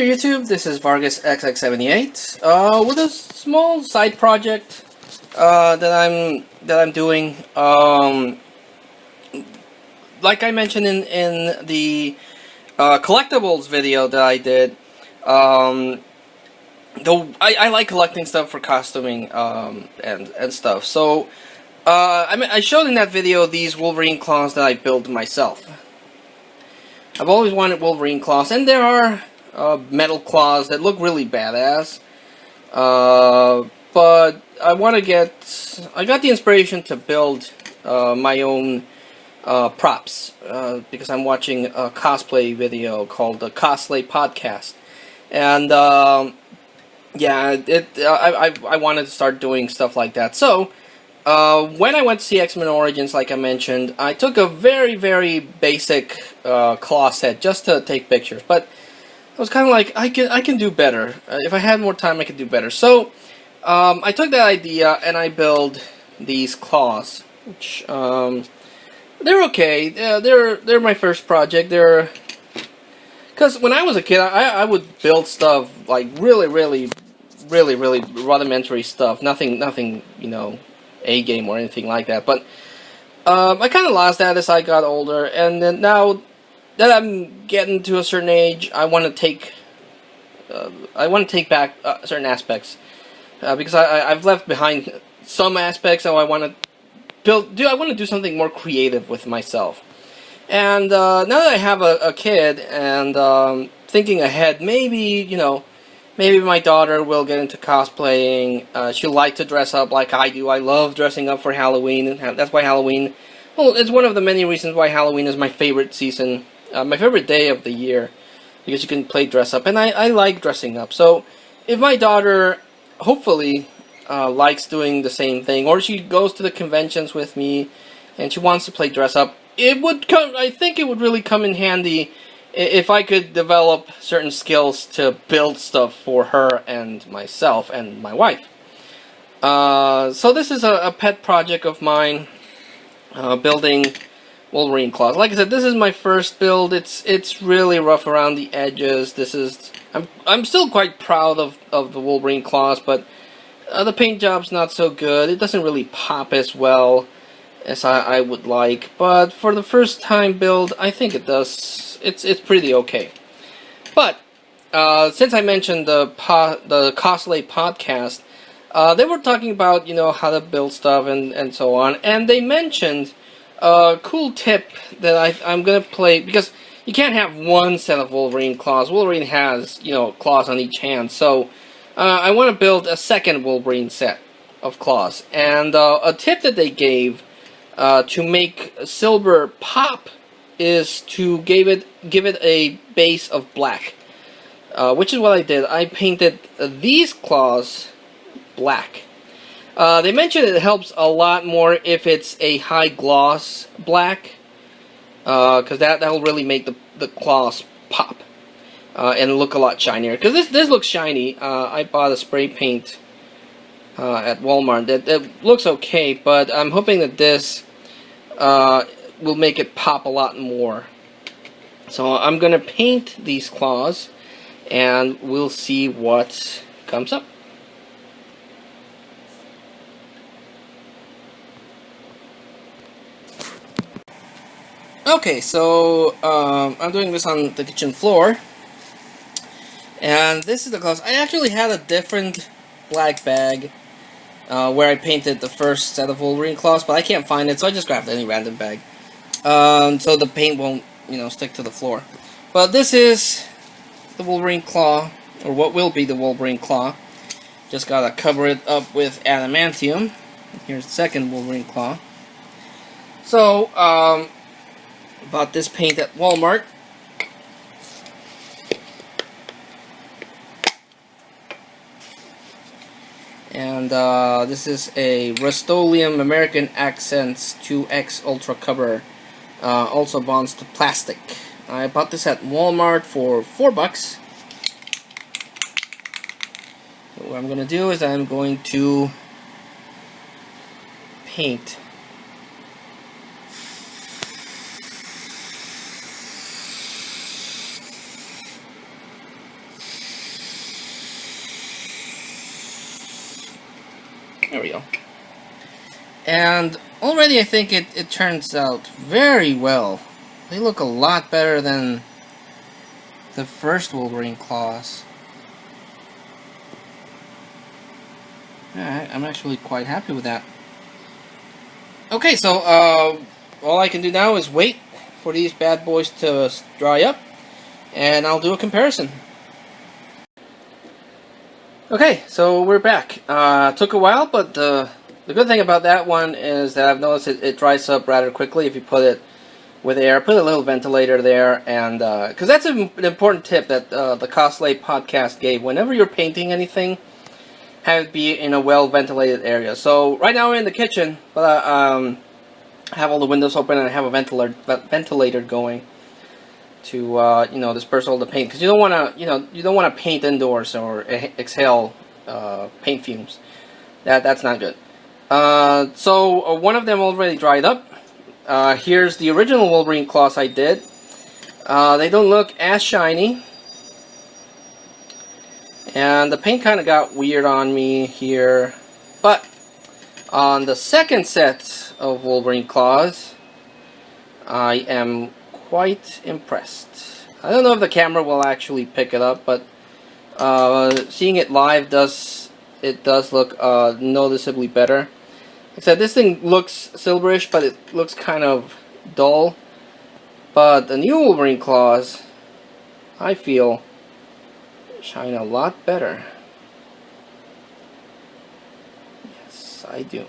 YouTube, this is Vargas XX78 with a small side project that I'm doing. Like I mentioned in the collectibles video that I did, though I like collecting stuff for costuming and stuff. So I showed in that video these Wolverine claws that I built myself. I've always wanted Wolverine claws, and there are metal claws that look really badass. But I got the inspiration to build my own props because I'm watching a cosplay video called the Cosplay podcast, and yeah, I wanted to start doing stuff like that. So when I went to see X-Men Origins, like I mentioned, I took a very, very basic claw set just to take pictures. But I was kind of like, I can do better. If I had more time, I could do better. So I took that idea and I built these claws, which they're okay. They're my first project. Because when I was a kid, I would build stuff like really rudimentary stuff. Nothing, you know, A game or anything like that. But I kind of lost that as I got older, and then now that I'm getting to a certain age, I want to take back certain aspects because I've left behind some aspects. So I want to do something more creative with myself. And now that I have a kid and thinking ahead, maybe my daughter will get into cosplaying. She'll like to dress up like I do. I love dressing up for Halloween. That's why Halloween, well, it's one of the many reasons why Halloween is my favorite season, my favorite day of the year, because you can play dress up, and I like dressing up. So if my daughter, hopefully, likes doing the same thing, or she goes to the conventions with me, and she wants to play dress up, I think it would really come in handy if I could develop certain skills to build stuff for her and myself and my wife. So this is a pet project of mine, building Wolverine claws. Like I said, this is my first build. It's really rough around the edges. I'm still quite proud of the Wolverine claws, but the paint job's not so good. It doesn't really pop as well as I would like, but for the first time build, I think it does. It's pretty okay. But since I mentioned the Cosplay podcast, they were talking about how to build stuff and so on, and they mentioned a cool tip that I'm gonna play, because you can't have one set of Wolverine claws. Wolverine has claws on each hand, so I want to build a second Wolverine set of claws. And a tip that they gave to make silver pop is to give it a base of black, which is what I did. I painted these claws black. They mentioned it helps a lot more if it's a high gloss black, because that'll really make the claws pop and look a lot shinier. Because this looks shiny. I bought a spray paint at Walmart that looks okay, but I'm hoping that this will make it pop a lot more. So I'm gonna paint these claws, and we'll see what comes up. Okay, so I'm doing this on the kitchen floor, and this is the claws. I actually had a different black bag where I painted the first set of Wolverine claws, but I can't find it, so I just grabbed any random bag. So the paint won't, stick to the floor. But this is the Wolverine claw, or what will be the Wolverine claw. Just gotta cover it up with adamantium. Here's the second Wolverine claw. So, bought this paint at Walmart. And this is a Rust-Oleum American Accents 2X Ultra Cover. Also bonds to plastic. I bought this at Walmart for $4. So what I'm going to do is I'm going to paint There we go. And already I think it turns out very well. They look a lot better than the first Wolverine claws. Alright, I'm actually quite happy with that. Okay, so all I can do now is wait for these bad boys to dry up, and I'll do a comparison. Okay, so we're back. Took a while, but the good thing about that one is that I've noticed it dries up rather quickly if you put it with air. Put a little ventilator there, and because that's an important tip that the Cosplay podcast gave. Whenever you're painting anything, have it be in a well-ventilated area. So right now we're in the kitchen, but I have all the windows open and I have a ventilator going to disperse all the paint, because you don't want to paint indoors or exhale paint fumes. That's not good. So one of them already dried up. Here's the original Wolverine claws I did. They don't look as shiny, and the paint kind of got weird on me here. But on the second set of Wolverine claws, I am quite impressed. I don't know if the camera will actually pick it up, but seeing it live does look noticeably better. Except this thing looks silverish, but it looks kind of dull. But the new Wolverine claws, I feel, shine a lot better. Yes, I do.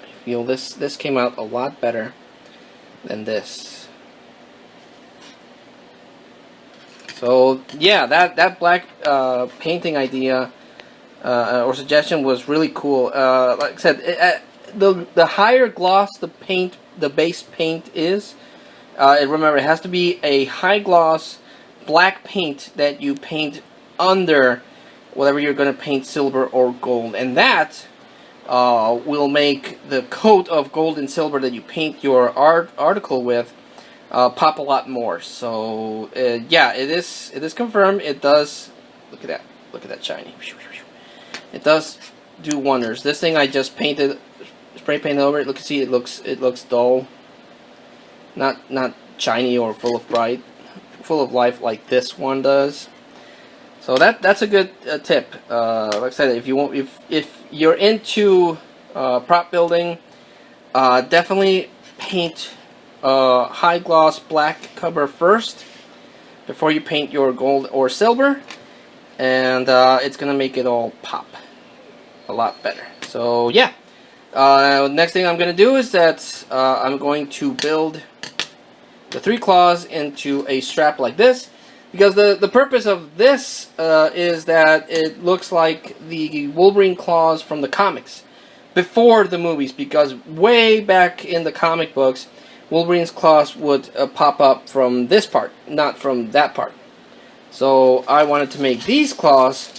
I feel this came out a lot better than this. So yeah, that black painting idea or suggestion was really cool. Like I said, the higher gloss the base paint is, remember, it has to be a high gloss black paint that you paint under whatever you're going to paint silver or gold, and that will make the coat of gold and silver that you paint your article with pop a lot more. So yeah, it is confirmed. It does. Look at that shiny. It does do wonders. This thing I just painted, spray painted over it. See, it looks dull, not shiny or full of life like this one does. So that's a good tip. Like I said, if you're into prop building, definitely paint high gloss black cover first before you paint your gold or silver, and it's gonna make it all pop a lot better. So yeah, next thing I'm gonna do is that I'm going to build the 3 claws into a strap like this, because the purpose of this is that it looks like the Wolverine claws from the comics before the movies, because way back in the comic books, Wolverine's claws would pop up from this part, not from that part. So I wanted to make these claws,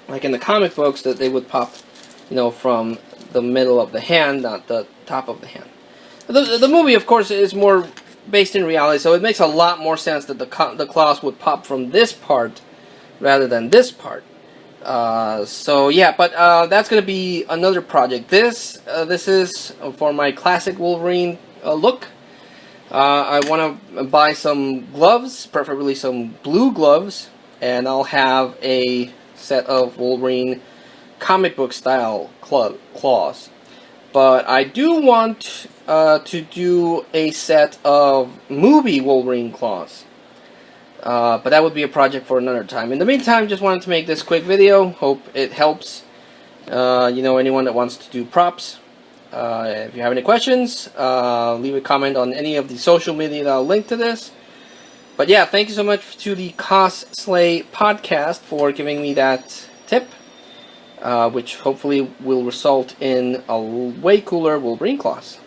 like in the comic books, that they would pop, from the middle of the hand, not the top of the hand. The movie, of course, is more based in reality, so it makes a lot more sense that the claws would pop from this part rather than this part. So yeah, but that's going to be another project. This is for my classic Wolverine look. I want to buy some gloves, preferably some blue gloves, and I'll have a set of Wolverine comic book style claws. But I do want to do a set of movie Wolverine claws. But that would be a project for another time. In the meantime, just wanted to make this quick video. Hope it helps anyone that wants to do props. If you have any questions, leave a comment on any of the social media that I'll link to this. But yeah, thank you so much to the Cosplay podcast for giving me that tip, which hopefully will result in a way cooler Wolverine claws.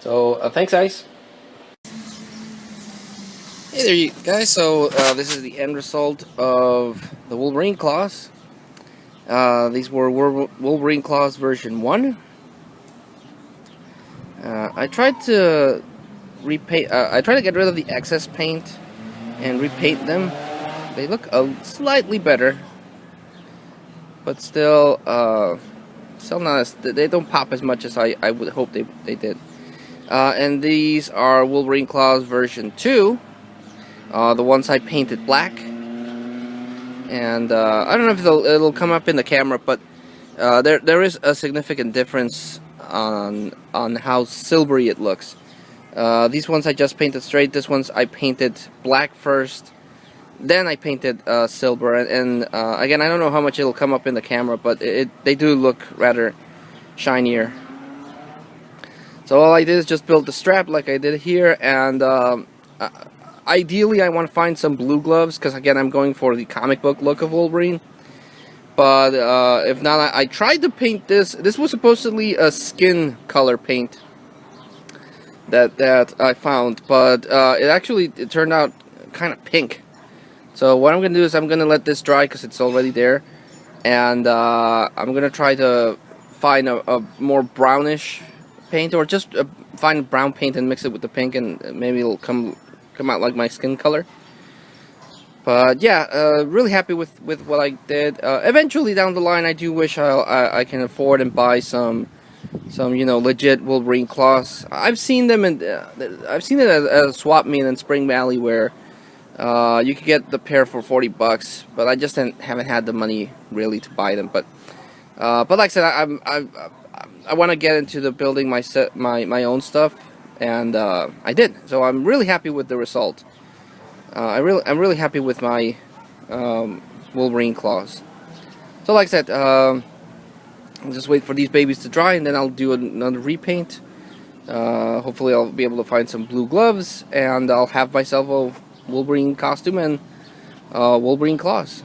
So thanks, guys. Hey there, you guys. So this is the end result of the Wolverine claws. These were Wolverine claws version 1. I tried to repaint. I tried to get rid of the excess paint and repaint them. They look slightly better, but still, still not as, they don't pop as much as I would hope they did. And these are Wolverine claws version 2. The ones I painted black. And I don't know if it'll come up in the camera, but there is a significant difference on how silvery it looks. These ones I just painted straight. This ones I painted black first, then I painted silver. And again, I don't know how much it'll come up in the camera, but they do look rather shinier. So all I did is just build the strap like I did here, and ideally I want to find some blue gloves, because again I'm going for the comic book look of Wolverine. But if not, I tried to paint this. This was supposedly a skin color paint that I found, but it turned out kind of pink. So what I'm going to do is I'm going to let this dry because it's already there, and I'm going to try to find a more brownish paint, or just find brown paint and mix it with the pink, and maybe it'll come out like my skin color. But yeah, really happy with what I did. Eventually down the line, I do wish I can afford and buy some legit Wolverine claws. I've seen them I've seen it at a swap meet in Spring Valley where you could get the pair for $40, but I just haven't had the money really to buy them. But like I said, I want to get into the building my own stuff, and I did. So I'm really happy with the result. I'm really happy with my Wolverine claws. So like I said, I'll just wait for these babies to dry, and then I'll do another repaint. Hopefully I'll be able to find some blue gloves, and I'll have myself a Wolverine costume and Wolverine claws.